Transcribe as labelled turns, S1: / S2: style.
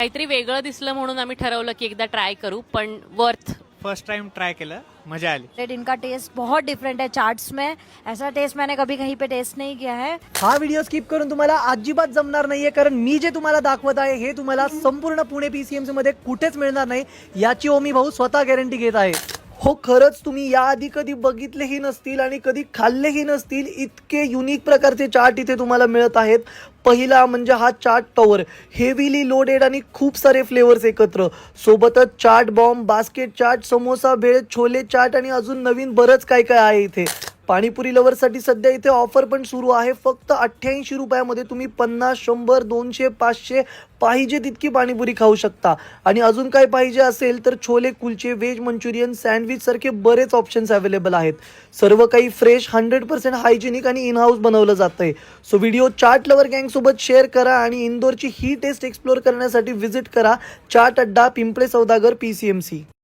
S1: काहीतरी वेगळं दिसलं म्हणून आम्ही ठरवलं की एकदा ट्राय करू, पण वर्थ.
S2: फर्स्ट टाइम ट्राई केलं, मजा आली.
S3: रेट इनका टेस्ट बहुत डिफरेंट है चाट्स में. ऐसा टेस्ट मैंने कभी कहीं पे टेस्ट नहीं किया है.
S4: हा व्हिडिओ स्किप करून तुम्हाला अजिबात जमणार नाहीये, कारण मी जे तुम्हाला दाखवत आहे हे तुम्हाला संपूर्ण पुणे पीसीएमसी मध्ये कुठेच मिळणार नाही, याची ओमी भाऊ स्वतः गॅरंटी घेत आहे. हो, खरंच तुम्ही याआधी कधी बघितलेही नसतील आणि कधी खाल्लेही नसतील इतके युनिक प्रकारचे चाट इथे तुम्हाला मिळत आहेत. पहिला म्हणजे हा चाट टॉवर, हेवीली लोडेड आणि खूप सारे फ्लेवर्स एकत्र, सोबतच चाट बॉम्ब, बास्केट चाट, समोसा भेळ, छोले चाट आणि अजून नवीन बरंच काय काय आहे इथे. पाणीपुरी लवरसाठी सध्या इथे ऑफर पण सुरू आहे. फक्त 88 रुपयामध्ये तुम्ही 50, 100, 200, 500 पाहिजे तितकी पाणीपुरी खाऊ शकता. आणि अजून काय पाहिजे असेल तर chole kulche, veg Manchurian, sandwich सारखे बरेच ऑप्शन्स अवेलेबल आहेत. सर्व काही फ्रेश, 100% हायजेनिक आणि इन हाऊस बनवलं जातंय. सो व्हिडिओ चाट लवर गँग सोबत शेअर करा आणि इंदोरची ही टेस्ट एक्सप्लोर करण्यासाठी व्हिजिट करा चाट अड्डा, पिंपळे सौदागर, पीसीएमसी.